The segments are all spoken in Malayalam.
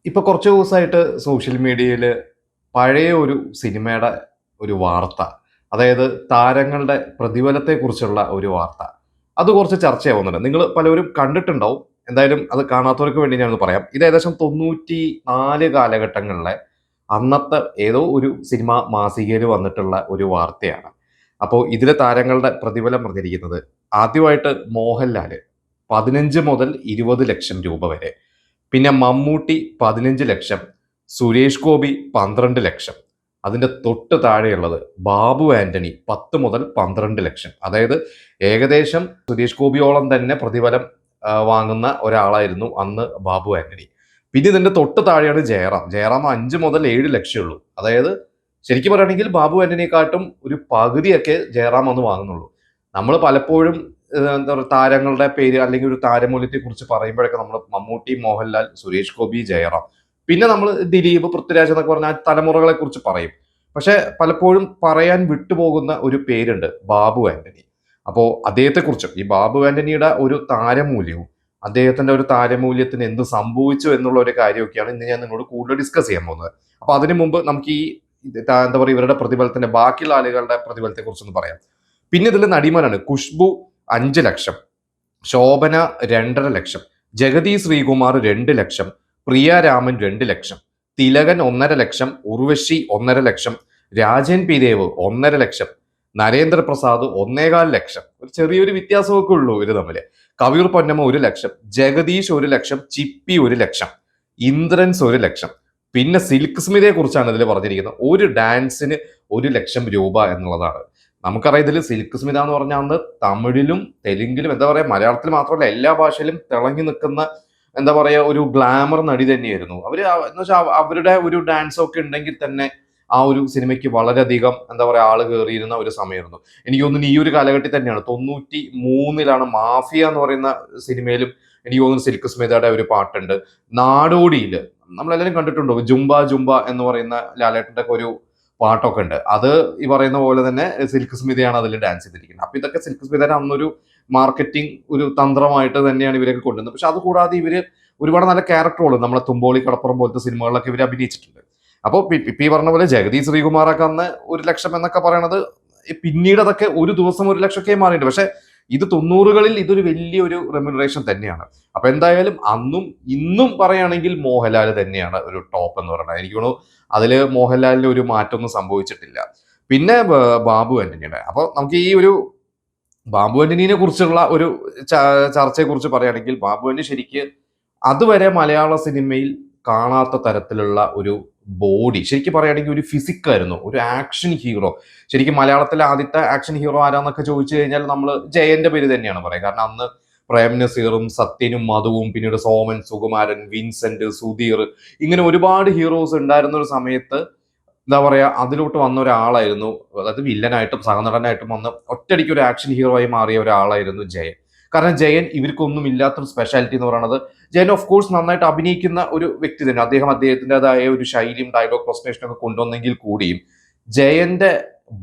ഇപ്പൊ കുറച്ച് ദിവസമായിട്ട് സോഷ്യൽ മീഡിയയിൽ പഴയ ഒരു സിനിമയുടെ ഒരു വാർത്ത, അതായത് താരങ്ങളുടെ പ്രതിഫലത്തെക്കുറിച്ചുള്ള ഒരു വാർത്ത, അത് കുറച്ച് ചർച്ചയാവുന്നുണ്ട്. നിങ്ങൾ പലവരും കണ്ടിട്ടുണ്ടാവും. എന്തായാലും അത് കാണാത്തവർക്ക് വേണ്ടി ഞാനൊന്ന് പറയാം. ഇത് ഏകദേശം 94 കാലഘട്ടങ്ങളിലെ അന്നത്തെ ഏതോ ഒരു സിനിമ മാസികയിൽ വന്നിട്ടുള്ള ഒരു വാർത്തയാണ്. അപ്പോൾ ഇതിലെ താരങ്ങളുടെ പ്രതിഫലം പറഞ്ഞിരിക്കുന്നത്, ആദ്യമായിട്ട് മോഹൻലാല് 15 മുതൽ 20 ലക്ഷം രൂപ വരെ. പിന്നെ മമ്മൂട്ടി 15 ലക്ഷം, സുരേഷ് ഗോപി 12 ലക്ഷം. അതിന്റെ തൊട്ട് താഴെയുള്ളത് ബാബു ആന്റണി 10 മുതൽ 12 ലക്ഷം. അതായത് ഏകദേശം സുരേഷ് ഗോപിയോളം തന്നെ പ്രതിഫലം വാങ്ങുന്ന ഒരാളായിരുന്നു അന്ന് ബാബു ആന്റണി. പിന്നെ ഇതിന്റെ തൊട്ട് താഴെയാണ് ജയറാം. ജയറാം 5 മുതൽ 7 ലക്ഷം ഉള്ളൂ. അതായത് ശരിക്കും പറയുകയാണെങ്കിൽ ബാബു ആന്റണിയെക്കാട്ടും ഒരു പകുതിയൊക്കെ ജയറാം അന്ന് വാങ്ങുന്നുള്ളൂ. നമ്മൾ പലപ്പോഴും എന്താ പറയുക, താരങ്ങളുടെ പേര് അല്ലെങ്കിൽ ഒരു താരമൂല്യത്തെ കുറിച്ച് പറയുമ്പോഴൊക്കെ നമ്മൾ മമ്മൂട്ടി, മോഹൻലാൽ, സുരേഷ് ഗോപി, ജയറാം, പിന്നെ നമ്മൾ ദിലീപ്, പൃഥ്വിരാജ് എന്നൊക്കെ പറഞ്ഞ ആ തലമുറകളെ കുറിച്ച് പറയും. പക്ഷെ പലപ്പോഴും പറയാൻ വിട്ടുപോകുന്ന ഒരു പേരുണ്ട്, ബാബു ആന്റണി. അപ്പോൾ അദ്ദേഹത്തെക്കുറിച്ചും ഈ ബാബു ആന്റണിയുടെ ഒരു താരമൂല്യവും അദ്ദേഹത്തിന്റെ ഒരു താരമൂല്യത്തിന് എന്ത് സംഭവിച്ചു എന്നുള്ള ഒരു കാര്യമൊക്കെയാണ് ഇന്ന് ഞാൻ നിങ്ങളോട് കൂടുതൽ ഡിസ്കസ് ചെയ്യാൻ പോകുന്നത്. അപ്പൊ അതിനു മുമ്പ് നമുക്ക് ഈ എന്താ പറയുക, ഇവരുടെ പ്രതിഫലത്തിന്റെ ബാക്കിയുള്ള ആളുകളുടെ പ്രതിഫലത്തെ കുറിച്ചൊന്ന് പറയാം. പിന്നെ ഇതിൽ നടിമാരാണ്. ഖുഷ്ബു 5 ലക്ഷം, ശോഭന 2.5 ലക്ഷം, ജഗതി ശ്രീകുമാർ 2 ലക്ഷം, പ്രിയ രാമൻ 2 ലക്ഷം, തിലകൻ 1.5 ലക്ഷം, ഉർവശി 1.5 ലക്ഷം, രാജൻ പി ദേവ് 1.5 ലക്ഷം, നരേന്ദ്രപ്രസാദ് 1.25 ലക്ഷം. ഒരു ചെറിയൊരു വ്യത്യാസമൊക്കെ ഉള്ളൂ ഇവര് തമ്മില്. കവിയൂർ പൊന്നമ്മ 1 ലക്ഷം, ജഗദീഷ് 1 ലക്ഷം, ചിപ്പി 1 ലക്ഷം, ഇന്ദ്രൻസ് 1 ലക്ഷം. പിന്നെ സിൽക്ക് സ്മിതയെ കുറിച്ചാണ് ഇതിൽ പറഞ്ഞിരിക്കുന്നത്. ഒരു ഡാൻസിന് 1 ലക്ഷം രൂപ എന്നുള്ളതാണ്. നമുക്കറിയാം, ഇതിൽ സിൽക്ക് സ്മിത എന്ന് പറഞ്ഞാൽ അന്ന് തമിഴിലും തെലുങ്കിലും, എന്താ പറയാ, മലയാളത്തിൽ മാത്രമല്ല എല്ലാ ഭാഷയിലും തിളങ്ങി നിൽക്കുന്ന, എന്താ പറയാ, ഒരു ഗ്ലാമർ നടി തന്നെയായിരുന്നു അവര്. എന്ന് വെച്ചാൽ അവരുടെ ഒരു ഡാൻസ് ഒക്കെ ഉണ്ടെങ്കിൽ തന്നെ ആ ഒരു സിനിമയ്ക്ക് വളരെയധികം, എന്താ പറയാ, ആള് കയറിയിരുന്ന ഒരു സമയമായിരുന്നു. എനിക്ക് തോന്നുന്നു ഈ ഒരു കാലഘട്ടത്തിൽ തന്നെയാണ് 93-ലാണ് മാഫിയ എന്ന് പറയുന്ന സിനിമയിലും എനിക്ക് തോന്നുന്നു സിൽക്ക് സ്മിതയുടെ ഒരു പാട്ടുണ്ട്. നാടോടിയില് നമ്മളെല്ലാവരും കണ്ടിട്ടുണ്ടോ, ജുംബ ജുംബ എന്ന് പറയുന്ന ലാലേട്ടന്റെ ഒക്കെ ഒരു പാട്ടൊക്കെ ഉണ്ട്. അത് ഈ പറയുന്ന പോലെ തന്നെ സിൽക്ക് സ്മിതയാണ് അതിൽ ഡാൻസ് ചെയ്തിരിക്കുന്നത്. അപ്പൊ ഇതൊക്കെ സിൽക്ക് സ്മിതയുടെ അന്നൊരു മാർക്കറ്റിംഗ് ഒരു തന്ത്രമായിട്ട് തന്നെയാണ് ഇവരൊക്കെ കൊണ്ടുവന്നത്. പക്ഷെ അത് കൂടാതെ ഇവര് ഒരുപാട് നല്ല ക്യാരക്ടറുകൾ നമ്മളെ തുമ്പോളി കടപ്പുറം പോലത്തെ സിനിമകളിലൊക്കെ ഇവർ അഭിനയിച്ചിട്ടുണ്ട്. അപ്പോൾ ഇപ്പൊ ഈ പറഞ്ഞ പോലെ ജഗതി ശ്രീകുമാറൊക്കെ അന്ന് 1 ലക്ഷം എന്നൊക്കെ പറയണത് പിന്നീട് അതൊക്കെ ഒരു ദിവസം 1 ലക്ഷമൊക്കെ മാറിയിട്ടുണ്ട്. പക്ഷെ ഇത് 90-കളിൽ ഇതൊരു വലിയൊരു റെമ്യൂണറേഷൻ തന്നെയാണ്. അപ്പൊ എന്തായാലും അന്നും ഇന്നും പറയുകയാണെങ്കിൽ മോഹൻലാൽ തന്നെയാണ് ഒരു ടോപ്പ് എന്ന് പറയുന്നത്. എനിക്ക് തോന്നുന്നു അതില് മോഹൻലാലിന് ഒരു മാറ്റമൊന്നും സംഭവിച്ചിട്ടില്ല. പിന്നെ ബാബു ആന്റണിയുടെ, അപ്പൊ നമുക്ക് ഈ ഒരു ബാബു ആന്റണിയെ കുറിച്ചുള്ള ഒരു ചർച്ചയെ കുറിച്ച് പറയുകയാണെങ്കിൽ, ബാബു ആന്റണി ശരിക്ക് അതുവരെ മലയാള സിനിമയിൽ കാണാത്ത തരത്തിലുള്ള ഒരു ബോഡി, ശരിക്കും പറയുകയാണെങ്കിൽ ഒരു ഫിസിക്കായിരുന്നു, ഒരു ആക്ഷൻ ഹീറോ. ശരിക്കും മലയാളത്തിലെ ആദ്യത്തെ ആക്ഷൻ ഹീറോ ആരാന്നൊക്കെ ചോദിച്ചു കഴിഞ്ഞാൽ നമ്മൾ ജയന്റെ പേര് തന്നെയാണ് പറയുക. കാരണം അന്ന് പ്രേം നസീറും സത്യനും മധുവും പിന്നീട് സോമൻ, സുകുമാരൻ, വിൻസെന്റ്, സുധീർ, ഇങ്ങനെ ഒരുപാട് ഹീറോസ് ഉണ്ടായിരുന്ന ഒരു സമയത്ത്, എന്താ പറയാ, അതിലോട്ട് വന്ന ഒരാളായിരുന്നു, അതായത് വില്ലനായിട്ടും സഹനടനായിട്ടും വന്ന് ഒറ്റയടിക്ക് ഒരു ആക്ഷൻ ഹീറോ ആയി മാറിയ ഒരാളായിരുന്നു ജയൻ. കാരണം ജയൻ ഇവർക്കൊന്നും ഇല്ലാത്തൊരു സ്പെഷ്യാലിറ്റി എന്ന് പറയുന്നത്, ജയൻ ഓഫ് കോഴ്സ് നന്നായിട്ട് അഭിനയിക്കുന്ന ഒരു വ്യക്തി തന്നെ. അദ്ദേഹത്തിൻ്റെതായ ഒരു ശൈലിയും ഡയലോഗ് പ്രസന്റേഷനും ഒക്കെ കൊണ്ടുവന്നെങ്കിൽ കൂടിയും ജയന്റെ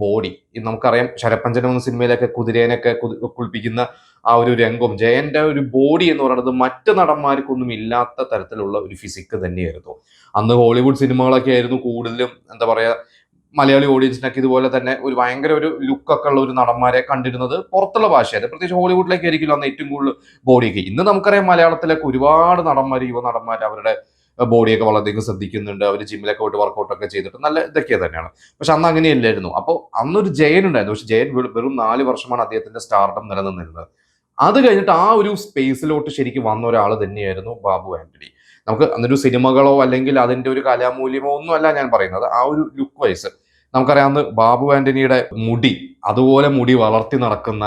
ബോഡി, നമുക്കറിയാം ശരപ്പഞ്ചനം എന്ന സിനിമയിലൊക്കെ കുതിരേനൊക്കെ കുളിപ്പിക്കുന്ന ആ ഒരു രംഗം, ജയന്റെ ഒരു ബോഡി എന്ന് പറയുന്നത് മറ്റ് നടന്മാർക്കൊന്നും ഇല്ലാത്ത തരത്തിലുള്ള ഒരു ഫിസിക്ക് തന്നെയായിരുന്നു. അന്ന് ഹോളിവുഡ് സിനിമകളൊക്കെ ആയിരുന്നു കൂടുതലും, എന്താ പറയാ, മലയാളി ഓഡിയൻസിനൊക്കെ ഇതുപോലെ തന്നെ ഒരു ഭയങ്കര ഒരു ലുക്കൊക്കെ ഉള്ള ഒരു നടന്മാരെ കണ്ടിരുന്നത് പുറത്തുള്ള ഭാഷയാണ്. പ്രത്യേകിച്ച് ഹോളിവുഡിലേക്ക് ആയിരിക്കില്ല അന്ന് ഏറ്റവും കൂടുതൽ ബോഡിയൊക്കെ. ഇന്ന് നമുക്കറിയാം മലയാളത്തിലൊക്കെ ഒരുപാട് നടന്മാർ, യുവ നടന്മാർ അവരുടെ ബോഡിയൊക്കെ വളരെയധികം ശ്രദ്ധിക്കുന്നുണ്ട്. അവർ ജിമ്മിലൊക്കെ പോയിട്ട് വർക്കൗട്ടൊക്കെ ചെയ്തിട്ട് നല്ല ഇതൊക്കെ തന്നെയാണ്. പക്ഷെ അന്ന് അങ്ങനെയല്ലായിരുന്നു. അപ്പോൾ അന്നൊരു ജയൻ ഉണ്ടായിരുന്നു. പക്ഷെ ജയൻ വെറും 4 വർഷമാണ് അദ്ദേഹത്തിന്റെ സ്റ്റാർഡം നിലനിന്നിരുന്നത്. അത് കഴിഞ്ഞിട്ട് ആ ഒരു സ്പേസിലോട്ട് ശരിക്കും വന്ന ഒരാൾ തന്നെയായിരുന്നു ബാബു ആന്റണി. നമുക്ക് അന്നൊരു സിനിമകളോ അല്ലെങ്കിൽ അതിന്റെ ഒരു കലാമൂല്യമോ ഒന്നും അല്ല ഞാൻ പറയുന്നത്. ആ ഒരു ലുക്ക് വൈസ് നമുക്കറിയാവുന്ന ബാബു ആന്റണിയുടെ മുടി, അതുപോലെ മുടി വളർത്തി നടക്കുന്ന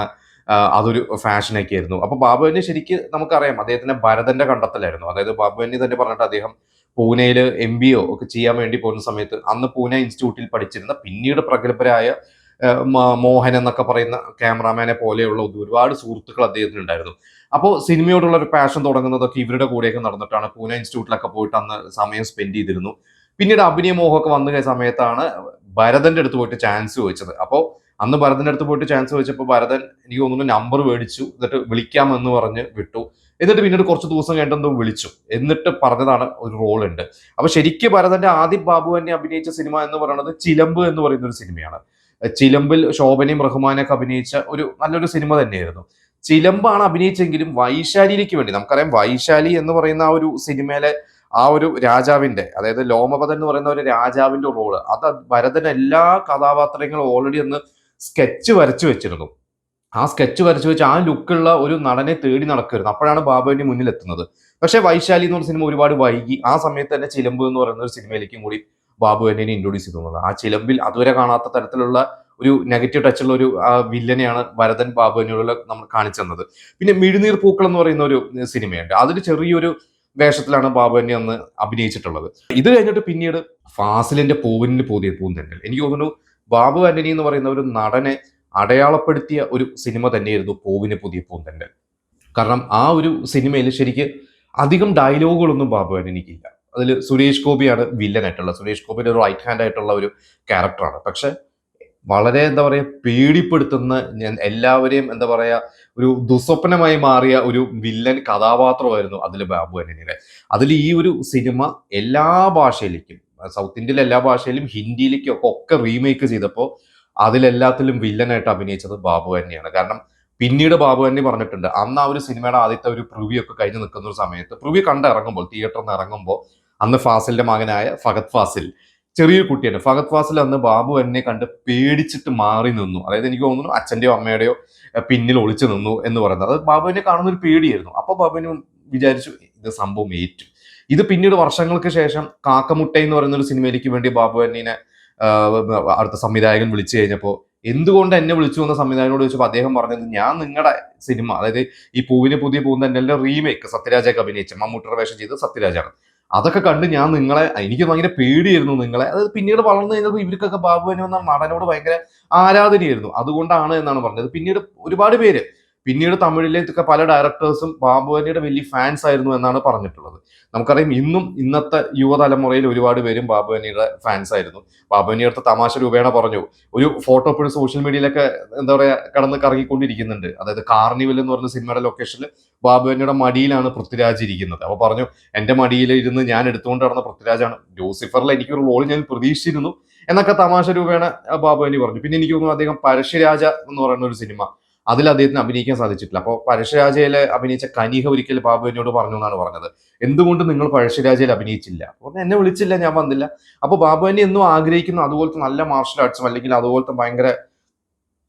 അതൊരു ഫാഷനൊക്കെ ആയിരുന്നു. അപ്പൊ ബാബു ആന്റണി ശരിക്ക് നമുക്കറിയാം അദ്ദേഹത്തിന്റെ ഭരതന്റെ കണ്ടെത്തലായിരുന്നു. അതായത് ബാബു ആന്റണി തന്നെ പറഞ്ഞിട്ട് അദ്ദേഹം പൂനെയിൽ MBA ഒക്കെ ചെയ്യാൻ വേണ്ടി പോകുന്ന സമയത്ത് അന്ന് പൂനെ ഇൻസ്റ്റിറ്റ്യൂട്ടിൽ പഠിച്ചിരുന്ന പിന്നീട് പ്രഗത്ഭരായ മോഹൻ എന്നൊക്കെ പറയുന്ന ക്യാമറാമാനെ പോലെയുള്ള ഒരുപാട് സുഹൃത്തുക്കൾ അദ്ദേഹത്തിന് ഉണ്ടായിരുന്നു. അപ്പോൾ സിനിമയോടുള്ള ഒരു പാഷൻ തുടങ്ങുന്നതൊക്കെ ഇവരുടെ കൂടെയൊക്കെ നടന്നിട്ടാണ്. പൂനെ ഇൻസ്റ്റിറ്റ്യൂട്ടിലൊക്കെ പോയിട്ട് അന്ന് സമയം സ്പെൻഡ് ചെയ്തിരുന്നു. പിന്നീട് അഭിനയ മോഹമൊക്കെ വന്ന സമയത്താണ് ഭരതന്റെ അടുത്ത് പോയിട്ട് ചാൻസ് ചോദിച്ചത്. അപ്പോൾ അന്ന് ഭരതന്റെ അടുത്ത് പോയിട്ട് ചാൻസ് ചോദിച്ചപ്പോൾ ഭരതൻ എനിക്ക് തോന്നുന്നു നമ്പർ മേടിച്ചു, എന്നിട്ട് വിളിക്കാമെന്ന് പറഞ്ഞ് വിട്ടു. എന്നിട്ട് പിന്നീട് കുറച്ച് ദിവസം കഴിഞ്ഞെന്തോ വിളിച്ചു, എന്നിട്ട് പറഞ്ഞതാണ് ഒരു റോൾ ഉണ്ട്. അപ്പൊ ശരിക്കും ഭരതന്റെ ആദ്യം ബാബു തന്നെ അഭിനയിച്ച സിനിമ എന്ന് പറയുന്നത് ചിലമ്പ് എന്ന് പറയുന്ന ഒരു സിനിമയാണ്. ചിലമ്പിൽ ശോഭനയും റഹ്മാനൊക്കെ അഭിനയിച്ച ഒരു നല്ലൊരു സിനിമ തന്നെയായിരുന്നു. ചിലമ്പാണ് അഭിനയിച്ചെങ്കിലും വൈശാലിയിലേക്ക് വേണ്ടി, നമുക്കറിയാം വൈശാലി എന്ന് പറയുന്ന ആ ഒരു സിനിമയിലെ ആ ഒരു രാജാവിന്റെ, അതായത് ലോമപദൻ എന്ന് പറയുന്ന ഒരു രാജാവിന്റെ റോള്, അത് ഭരതൻ എല്ലാ കഥാപാത്രങ്ങളും ഓൾറെഡി ഒന്ന് സ്കെച്ച് വരച്ചു വെച്ചിരുന്നു. ആ സ്കെച്ച് വരച്ചു വെച്ച് ആ ലുക്കുള്ള ഒരു നടനെ തേടി നടക്കുമായിരുന്നു. അപ്പോഴാണ് ബാബുവിന്റെ മുന്നിൽ എത്തുന്നത്. പക്ഷേ വൈശാലി എന്ന് പറഞ്ഞ സിനിമ ഒരുപാട് വൈകി. ആ സമയത്ത് തന്നെ ചിലമ്പ് എന്ന് പറയുന്ന ഒരു സിനിമയിലേക്കും കൂടി ബാബു എന്നെ ഇൻട്രൊഡ്യൂസ് ചെയ്തു. ആ ചിലമ്പിൽ അതുവരെ കാണാത്ത തരത്തിലുള്ള ഒരു നെഗറ്റീവ് ടച്ചുള്ള ഒരു വില്ലനെയാണ് ഭരതൻ ബാബുവിനോട് നമ്മൾ കാണിച്ചു തന്നത്. പിന്നെ മിഴുനീർ പൂക്കൾ എന്ന് പറയുന്ന ഒരു സിനിമയുണ്ട്. അതിൽ ചെറിയൊരു വേഷത്തിലാണ് ബാബു എന്നെ അന്ന് അഭിനയിച്ചിട്ടുള്ളത്. ഇത് കഴിഞ്ഞിട്ട് പിന്നീട് ഫാസിലിന്റെ പൂവിന് പുതിയ പൂന്തെന്നൽ, എനിക്ക് തോന്നുന്നു ബാബു ആന്റണി എന്ന് പറയുന്ന ഒരു നടനെ അടയാളപ്പെടുത്തിയ ഒരു സിനിമ തന്നെയായിരുന്നു പൂവിന് പുതിയ പൂന്തെന്നൽ. കാരണം ആ ഒരു സിനിമയിൽ ശരിക്ക് അധികം ഡയലോഗുകളൊന്നും ബാബു ആന്റണിക്കില്ല. അതിൽ സുരേഷ് ഗോപിയാണ് വില്ലനായിട്ടുള്ളത്. സുരേഷ് ഗോപിയുടെ ഒരു റൈറ്റ് ഹാൻഡ് ആയിട്ടുള്ള ഒരു ക്യാരക്ടറാണ്. പക്ഷെ വളരെ എന്താ പറയുക, പേടിപ്പെടുത്തുന്ന, എല്ലാവരെയും എന്താ പറയുക, ഒരു ദുസ്വപ്നമായി മാറിയ ഒരു വില്ലൻ കഥാപാത്രമായിരുന്നു അതിൽ ബാബു ആന്റണിയുടെ. അതിൽ ഈ ഒരു സിനിമ എല്ലാ ഭാഷയിലേക്കും, സൗത്ത് ഇന്ത്യയിലെ എല്ലാ ഭാഷയിലും ഹിന്ദിയിലേക്കും ഒക്കെ റീമേക്ക് ചെയ്തപ്പോൾ അതിലെല്ലാത്തിലും വില്ലനായിട്ട് അഭിനയിച്ചത് ബാബു തന്നെയാണ്. കാരണം പിന്നീട് ബാബു തന്നെ പറഞ്ഞിട്ടുണ്ട്, അന്ന് ആ ഒരു സിനിമയുടെ ആദ്യത്തെ ഒരു പ്രിവ്യൂ ഒക്കെ കഴിഞ്ഞ് നിൽക്കുന്ന ഒരു സമയത്ത്, പ്രിവ്യൂ കണ്ടിറങ്ങുമ്പോൾ, തിയേറ്ററിൽ നിന്ന് ഇറങ്ങുമ്പോൾ, അന്ന് ഫാസിലിന്റെ മകനായ ഫഹദ് ഫാസിൽ, ചെറിയൊരു കുട്ടിയാണ് ഫഹദ് ഫാസിൽ, അന്ന് ബാബു എന്നെ കണ്ട് പേടിച്ചിട്ട് മാറി നിന്നു. അതായത് എനിക്ക് തോന്നുന്നു അച്ഛന്റെയോ അമ്മയുടെയോ പിന്നിൽ ഒളിച്ചു നിന്നു എന്ന് പറയുന്നത്. അത് ബാബുവിനെ കാണുന്ന ഒരു പേടിയായിരുന്നു. അപ്പൊ ബാബുവിന് വിചാരിച്ചു ഇത് സംഭവം ഏറ്റു. ഇത് പിന്നീട് വർഷങ്ങൾക്ക് ശേഷം കാക്കമുട്ട എന്ന് പറയുന്ന ഒരു സിനിമയിലേക്ക് വേണ്ടി ബാബു എന്നെ അടുത്ത സംവിധായകൻ വിളിച്ചു കഴിഞ്ഞപ്പോൾ എന്തുകൊണ്ട് എന്നെ വിളിച്ചു എന്ന സംവിധായകനോട് ചോദിച്ചപ്പോൾ അദ്ദേഹം പറഞ്ഞത്, ഞാൻ നിങ്ങളുടെ സിനിമ, അതായത് ഈ പൂവിന് പുതിയ പൂന്തെന്നലിന്റെ റീമേക്ക് സത്യരാജൊക്കെ അഭിനയിച്ച, മമ്മൂട്ടിയുടെ വേഷം ചെയ്ത് സത്യരാജാണ്, അതൊക്കെ കണ്ട് ഞാൻ നിങ്ങളെ, എനിക്ക് ഭയങ്കര പേടിയായിരുന്നു നിങ്ങളെ. അതായത് പിന്നീട് വളർന്നു കഴിഞ്ഞപ്പോൾ ഇവർക്കൊക്കെ ബാബു എന്ന നടനോട് ഭയങ്കര ആരാധനയായിരുന്നു, അതുകൊണ്ടാണ് എന്നാണ് പറഞ്ഞത്. പിന്നീട് ഒരുപാട് പേര്, പിന്നീട് തമിഴിലേക്ക് പല ഡയറക്ടേഴ്സും ബാബുവിന്റെ വലിയ ഫാൻസ് ആയിരുന്നു എന്നാണ് പറഞ്ഞിട്ടുള്ളത്. നമുക്കറിയാം ഇന്നും ഇന്നത്തെ യുവതലമുറയിൽ ഒരുപാട് പേരും ബാബുവിന്റെ ഫാൻസ് ആയിരുന്നു. ബാബുവിന്റെ അടുത്ത് തമാശ രൂപേണ പറഞ്ഞു, ഒരു ഫോട്ടോ ഇപ്പോഴും സോഷ്യൽ മീഡിയയിലൊക്കെ എന്താ പറയാ കടന്ന് കറങ്ങിക്കൊണ്ടിരിക്കുന്നുണ്ട്. അതായത് കാർണിവൽ എന്ന് പറഞ്ഞ സിനിമയുടെ ലൊക്കേഷനിൽ ബാബുവിന്റെ മടിയിലാണ് പൃഥ്വിരാജ് ഇരിക്കുന്നത്. അപ്പൊ പറഞ്ഞു, എന്റെ മടിയിൽ ഇരുന്ന് ഞാൻ എടുത്തുകൊണ്ട് നടന്ന പൃഥ്വിരാജാണ്, ലൂസിഫറിൽ എനിക്കൊരു റോൾ ഞാൻ പ്രതീക്ഷിച്ചിരുന്നു എന്നൊക്കെ തമാശ രൂപേണ ബാബുവിന് പറഞ്ഞു. പിന്നെ എനിക്ക് തോന്നുന്നു അദ്ദേഹം പരശുരാജ എന്ന് പറയുന്ന ഒരു സിനിമ, അതിൽ അദ്ദേഹത്തിന് അഭിനയിക്കാൻ സാധിച്ചിട്ടില്ല. അപ്പോൾ പഴശ്ശിരാജയിൽ അഭിനയിച്ച കനിക ഒരിക്കൽ ബാബുവിനോട് പറഞ്ഞു എന്നാണ് പറഞ്ഞത്, എന്തുകൊണ്ട് നിങ്ങൾ പഴശ്ശിരാജയിൽ അഭിനയിച്ചില്ല? അപ്പോൾ എന്നെ വിളിച്ചില്ല, ഞാൻ വന്നില്ല. അപ്പോൾ ബാബുവിനെ എന്നും ആഗ്രഹിക്കുന്ന അതുപോലത്തെ നല്ല മാർഷൽ ആർട്സും അല്ലെങ്കിൽ അതുപോലത്തെ ഭയങ്കര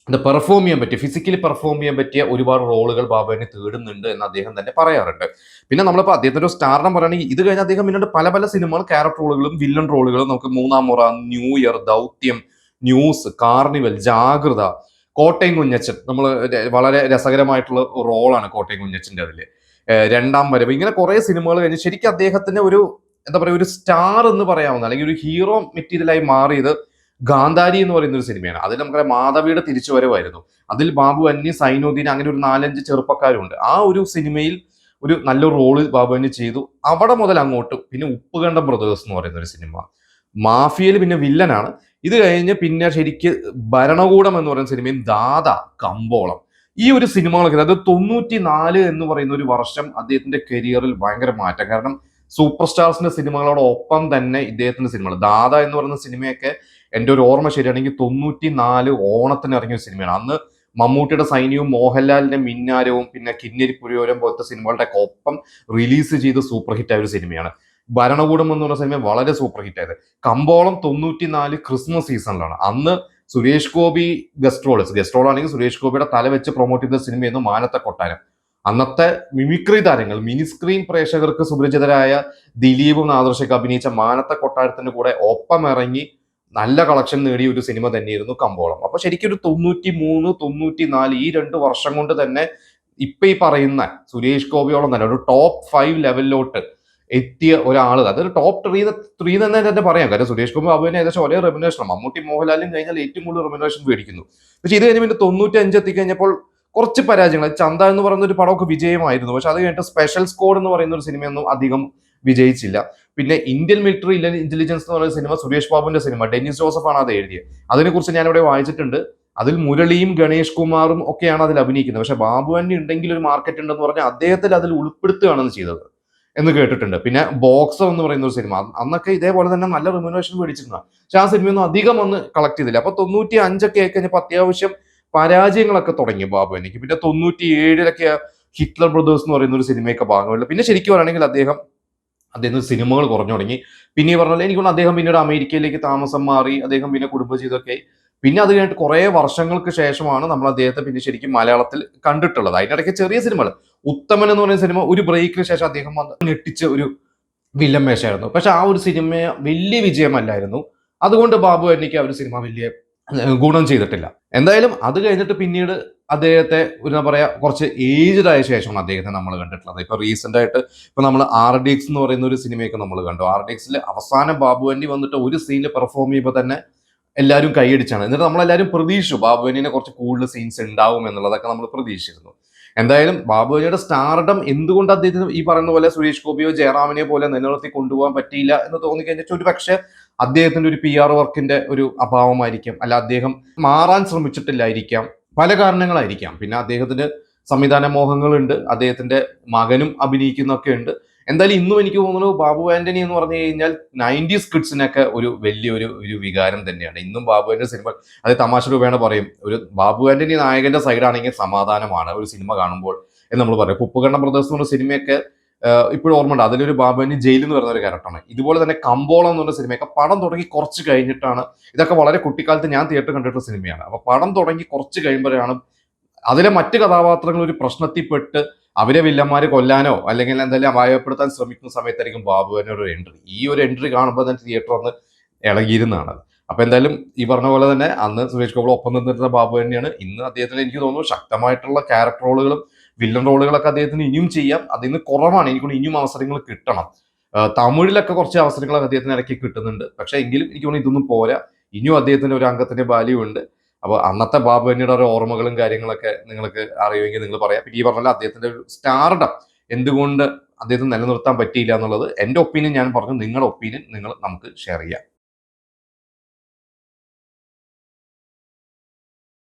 എന്താ പെർഫോം ചെയ്യാൻ പറ്റിയ, ഫിസിക്കലി പെർഫോം ചെയ്യാൻ പറ്റിയ ഒരുപാട് റോളുകൾ ബാബുവിനെ തേടുന്നുണ്ട് എന്ന് അദ്ദേഹം തന്നെ പറയാറുണ്ട്. പിന്നെ നമ്മളിപ്പോൾ അദ്ദേഹത്തിന്റെ ഒരു സ്റ്റാർഡം പറയുകയാണെങ്കിൽ ഇത് കഴിഞ്ഞ് അദ്ദേഹം പിന്നീട് പല പല സിനിമകൾ, ക്യാരക്ടർ റോളുകളും വില്ലൻ റോളുകളും, നമുക്ക് മൂന്നാം മുറ, ന്യൂ ഇയർ, ദൗത്യം, ന്യൂസ്, കാർണിവൽ, ജാഗ്രത, കോട്ടയം കുഞ്ഞച്ചൻ, നമ്മൾ വളരെ രസകരമായിട്ടുള്ള റോളാണ് കോട്ടയം കുഞ്ഞച്ചന്റെ അതിൽ, രണ്ടാം വരവ്, ഇങ്ങനെ കുറെ സിനിമകൾ കഴിഞ്ഞ് ശരിക്കും അദ്ദേഹത്തിന് ഒരു എന്താ പറയുക, ഒരു സ്റ്റാർ എന്ന് പറയാവുന്ന അല്ലെങ്കിൽ ഒരു ഹീറോ മെറ്റീരിയലായി മാറിയത് ഗാന്ധാരി എന്ന് പറയുന്ന ഒരു സിനിമയാണ്. അതിൽ നമുക്കറിയാം മാധവിയുടെ തിരിച്ചുവരവായിരുന്നു. അതിൽ ബാബു അന്യ, സൈനുദ്ദീൻ, അങ്ങനെ ഒരു 4-5 ചെറുപ്പക്കാരുണ്ട്. ആ ഒരു സിനിമയിൽ ഒരു നല്ലൊരു റോള് ബാബു അന്യ ചെയ്തു. അവിടെ മുതൽ അങ്ങോട്ട് പിന്നെ ഉപ്പുകണ്ടം ബ്രദേഴ്സ് എന്ന് പറയുന്ന ഒരു സിനിമ, മാഫിയയിൽ പിന്നെ വില്ലനാണ്. ഇത് കഴിഞ്ഞ് പിന്നെ ശരിക്ക് ഭരണകൂടം എന്ന് പറയുന്ന സിനിമയും, ദാദ, കമ്പോളം, ഈ ഒരു സിനിമകളൊക്കെ, അതായത് 94 എന്ന് പറയുന്ന ഒരു വർഷം അദ്ദേഹത്തിന്റെ കരിയറിൽ ഭയങ്കര മാറ്റം. കാരണം സൂപ്പർ സ്റ്റാർസിന്റെ സിനിമകളോടൊപ്പം തന്നെ ഇദ്ദേഹത്തിന്റെ സിനിമകൾ, ദാദ എന്ന് പറയുന്ന സിനിമയൊക്കെ എൻ്റെ ഒരു ഓർമ്മ ശരിയാണെങ്കിൽ 94 ഓണത്തിന് ഇറങ്ങിയ സിനിമയാണ്. അന്ന് മമ്മൂട്ടിയുടെ സൈന്യവും മോഹൻലാലിന്റെ മിന്നാരവും പിന്നെ കിന്നരി പുരയോരം പോലത്തെ സിനിമകളുടെ ഒക്കെ ഒപ്പം റിലീസ് ചെയ്ത് സൂപ്പർ ഹിറ്റ് ആയ ഒരു സിനിമയാണ്. ഭരണകൂടം എന്ന് പറഞ്ഞ സിനിമ വളരെ സൂപ്പർ ഹിറ്റ് ആയത്. കമ്പോളം 94 ക്രിസ്മസ് സീസണിലാണ്. അന്ന് സുരേഷ് ഗോപി ഗസ്റ്റ് റോൾ ആണെങ്കിൽ സുരേഷ് ഗോപിയുടെ തല വെച്ച് പ്രൊമോട്ട് ചെയ്ത സിനിമയായിരുന്നു മാനത്തെ കൊട്ടാരം. അന്നത്തെ മിമിക്രി താരങ്ങൾ, മിനി സ്ക്രീൻ പ്രേക്ഷകർക്ക് സുപരിചിതരായ ദിലീപും ആദർശൊക്കെ അഭിനയിച്ച മാനത്തെ കൊട്ടാരത്തിന്റെ കൂടെ ഒപ്പം ഇറങ്ങി നല്ല കളക്ഷൻ നേടിയ ഒരു സിനിമ തന്നെയായിരുന്നു കമ്പോളം. അപ്പൊ ശരിക്കും ഒരു 93, 94 ഈ 2 വർഷം കൊണ്ട് തന്നെ ഇപ്പൊ ഈ പറയുന്ന സുരേഷ് ഗോപിയോളം തന്നെ ഒരു ടോപ്പ് 5 ലെവലിലോട്ട് എത്തിയ ഒരാൾ, അതൊരു ടോപ്പ് 3 തന്നെ പറയാം. കാരണം സുരേഷ് ഗോപി ബാബുവിനെ ഏകദേശം ഒരേ റെമ്യൂണറേഷൻ, മമ്മൂട്ടി മോഹൻലാലും കഴിഞ്ഞാൽ ഏറ്റവും കൂടുതൽ റെമ്യൂണറേഷൻ മേടിക്കുന്നു. പക്ഷെ ഇത് കഴിഞ്ഞ് പിന്നെ 95 എത്തിക്കഴിഞ്ഞപ്പോൾ കുറച്ച് പരാജയങ്ങൾ. ചന്ത എന്ന് പറയുന്ന ഒരു പടമൊക്കെ വിജയമായിരുന്നു, പക്ഷെ അത് കഴിഞ്ഞിട്ട് സ്പെഷ്യൽ സ്ക്വാഡ് എന്ന് പറയുന്ന ഒരു സിനിമയൊന്നും അധികം വിജയിച്ചില്ല. പിന്നെ ഇന്ത്യൻ മിലിറ്ററി ഇന്റലിജൻസ് എന്ന് പറയുന്ന സിനിമ, സുരേഷ് ബാബുവിന്റെ സിനിമ, ഡെന്നിസ് ജോസഫ് ആണ് അത് എഴുതിയത്. അതിനെക്കുറിച്ച് ഞാനിവിടെ വായിച്ചിട്ടുണ്ട്. അതിൽ മുരളിയും ഗണേഷ് കുമാറും ഒക്കെയാണ് അതിൽ അഭിനയിക്കുന്നത്. പക്ഷെ ബാബു ആന്റണി ഉണ്ടെങ്കിൽ ഒരു മാർക്കറ്റ് ഉണ്ടെന്ന് പറഞ്ഞാൽ അദ്ദേഹത്തിൽ അതിൽ ഉൾപ്പെടുത്തുകയാണ് ചെയ്തത് എന്ന് കേട്ടിട്ടുണ്ട്. പിന്നെ ബോക്സർ എന്ന് പറയുന്ന ഒരു സിനിമ, അന്നൊക്കെ ഇതേപോലെ തന്നെ നല്ല റെമ്യൂണറേഷൻ മേടിച്ചിരുന്ന, പക്ഷെ ആ സിനിമയൊന്നും അധികം ഒന്ന് കളക്ട് ചെയ്തില്ല. അപ്പൊ 95 ആയി കഴിഞ്ഞപ്പോൾ അത്യാവശ്യം പരാജയങ്ങളൊക്കെ തുടങ്ങി ബാബു എനിക്ക്. പിന്നെ 97 ഹിറ്റ്ലർ ബ്രദേഴ്സ് എന്ന് പറയുന്ന ഒരു സിനിമയൊക്കെ ഭാഗമില്ല. പിന്നെ ശരിക്കും പറയുകയാണെങ്കിൽ അദ്ദേഹം സിനിമകൾ കുറഞ്ഞു തുടങ്ങി. പിന്നെ ഈ പറഞ്ഞാൽ എനിക്കൊന്ന് അദ്ദേഹം പിന്നീട് അമേരിക്കയിലേക്ക് താമസം മാറി, അദ്ദേഹം പിന്നെ കുടുംബജീവിതമൊക്കെ. പിന്നെ അത് കഴിഞ്ഞിട്ട് കുറെ വർഷങ്ങൾക്ക് ശേഷമാണ് നമ്മൾ അദ്ദേഹത്തെ പിന്നെ ശരിക്കും മലയാളത്തിൽ കണ്ടിട്ടുള്ളത്. അതിനിടയ്ക്ക് ചെറിയ സിനിമകൾ, ഉത്തമൻ എന്ന് പറയുന്ന സിനിമ ഒരു ബ്രേക്കിന് ശേഷം അദ്ദേഹം വന്ന് ഞെട്ടിച്ച ഒരു വില്ലൻ വേഷമായിരുന്നു. പക്ഷെ ആ ഒരു സിനിമ വലിയ വിജയമല്ലായിരുന്നു. അതുകൊണ്ട് ബാബു എനിക്ക് ആ ഒരു സിനിമ വലിയ ഗുണം ചെയ്തിട്ടില്ല. എന്തായാലും അത് കഴിഞ്ഞിട്ട് പിന്നീട് അദ്ദേഹത്തെ എന്താ പറയാ കുറച്ച് ഏജ്ഡ് ആയ ശേഷമാണ് അദ്ദേഹത്തെ നമ്മൾ കണ്ടിട്ടുള്ളത്. ഇപ്പൊ റീസെന്റ് ആയിട്ട് ഇപ്പൊ നമ്മൾ RDX എന്ന് പറയുന്ന ഒരു സിനിമയൊക്കെ നമ്മൾ കണ്ടു. RDXൽ അവസാനം ബാബു ആന്റണി വന്നിട്ട് ഒരു സീനിൽ പെർഫോം ചെയ്യുമ്പോൾ തന്നെ എല്ലാവരും കൈയടിച്ചാണ്. എന്നിട്ട് നമ്മളെല്ലാവരും പ്രതീക്ഷിച്ചു ബാബു ആന്റണിനെ കുറച്ച് കൂടുതൽ സീൻസ് ഉണ്ടാവും എന്നുള്ളതൊക്കെ നമ്മൾ പ്രതീക്ഷിച്ചിരുന്നു. എന്തായാലും ബാബു ആന്റണിയുടെ സ്റ്റാർഡം എന്തുകൊണ്ട് അദ്ദേഹത്തിന് ഈ പറയുന്ന പോലെ സുരേഷ് ഗോപിയോ ജയറാമിനെ പോലെ നിലനിർത്തി കൊണ്ടുപോകാൻ പറ്റിയില്ല എന്ന് തോന്നിക്കഴിഞ്ഞാൽ ഒരു പക്ഷേ അദ്ദേഹത്തിന്റെ ഒരു PR വർക്കിന്റെ ഒരു അഭാവമായിരിക്കാം, അല്ല അദ്ദേഹം മാറാൻ ശ്രമിച്ചിട്ടില്ലായിരിക്കാം, പല കാരണങ്ങളായിരിക്കാം. പിന്നെ അദ്ദേഹത്തിന് സംവിധാന മോഹങ്ങളുണ്ട്, അദ്ദേഹത്തിന്റെ മകനും അഭിനയിക്കുന്നൊക്കെ ഉണ്ട്. എന്തായാലും ഇന്നും എനിക്ക് തോന്നുന്നു ബാബു ആന്റണി എന്ന് പറഞ്ഞു കഴിഞ്ഞാൽ 90s കിഡ്സിനൊക്കെ ഒരു വലിയൊരു വികാരം തന്നെയാണ്. ഇന്നും ബാബു ആന്റണി സിനിമ, അത് തമാശ രൂപേണ പറയും, ഒരു ബാബു ആന്റണി നായകന്റെ സൈഡാണെങ്കിൽ സമാധാനമാണ് ഒരു സിനിമ കാണുമ്പോൾ എന്ന് നമ്മൾ പറയും. ഉപ്പുകണ്ണം ബ്രദേഴ്സ് എന്ന് പറഞ്ഞ സിനിമയൊക്കെ ഇപ്പോഴും ഓർമ്മയുണ്ട്. അതിലൊരു ബാബു ആന്റണി ജയിലിൽ എന്ന് പറയുന്ന ഒരു ക്യാരക്ടറാണ്. ഇതുപോലെ തന്നെ കമ്പോളം എന്ന് പറഞ്ഞ സിനിമയൊക്കെ പടം തുടങ്ങി കുറച്ച് കഴിഞ്ഞിട്ടാണ്, ഇതൊക്കെ വളരെ കുട്ടിക്കാലത്ത് ഞാൻ തിയേറ്റർ കണ്ടിട്ടുള്ള സിനിമയാണ്. അപ്പൊ പടം തുടങ്ങി കുറച്ച് കഴിയുമ്പോഴാണ് അതിലെ മറ്റ് കഥാപാത്രങ്ങൾ ഒരു പ്രശ്നത്തിൽപ്പെട്ട് അവരെ വില്ലന്മാര് കൊല്ലാനോ അല്ലെങ്കിൽ എന്തെങ്കിലും അപായപ്പെടുത്താൻ ശ്രമിക്കുന്ന സമയത്തായിരിക്കും ബാബുവിന്റെ ഒരു എൻട്രി. ഈ ഒരു എൻട്രി കാണുമ്പോൾ തന്നെ തിയേറ്റർ ഒന്ന് ഇളകിയിരുന്നതാണ്. അപ്പൊ എന്തായാലും ഈ പറഞ്ഞ പോലെ തന്നെ അന്ന് സുരേഷ് ഗോപി ഒപ്പം നിന്നിരുന്ന ബാബു തന്നെയാണ്. ഇന്ന് അദ്ദേഹത്തിന് എനിക്ക് തോന്നുന്നു ശക്തമായിട്ടുള്ള ക്യാരക്ടർ റോളുകളും വില്ലൻ റോളുകളൊക്കെ അദ്ദേഹത്തിന് ഇനിയും ചെയ്യാം. അതിന് കുറവാണ്, എനിക്കൊന്ന് ഇനിയും അവസരങ്ങൾ കിട്ടണം. തമിഴിലൊക്കെ കുറച്ച് അവസരങ്ങളൊക്കെ അദ്ദേഹത്തിന് ഇടയ്ക്ക് കിട്ടുന്നുണ്ട്. പക്ഷെ എങ്കിലും എനിക്ക് തോന്നുന്നു ഇതൊന്നും പോരാ. ഇനിയും അദ്ദേഹത്തിന് ഒരു അംഗത്തിന്റെ വാല്യൂ ഉണ്ട്. അപ്പോൾ അന്നത്തെ ബാബു ആന്റണിയുടെ ഒരു ഓർമ്മകളും കാര്യങ്ങളൊക്കെ നിങ്ങൾക്ക് അറിയുമെങ്കിൽ നിങ്ങൾ പറയാം. പിന്നെ ഈ പറഞ്ഞ അദ്ദേഹത്തിന്റെ ഒരു സ്റ്റാർഡം എന്തുകൊണ്ട് അദ്ദേഹത്തിന് നിലനിർത്താൻ പറ്റിയില്ല എന്നുള്ളത് എൻ്റെ ഒപ്പീനിയൻ ഞാൻ പറഞ്ഞു. നിങ്ങളുടെ ഒപ്പീനിയൻ നമുക്ക് ഷെയർ ചെയ്യാം.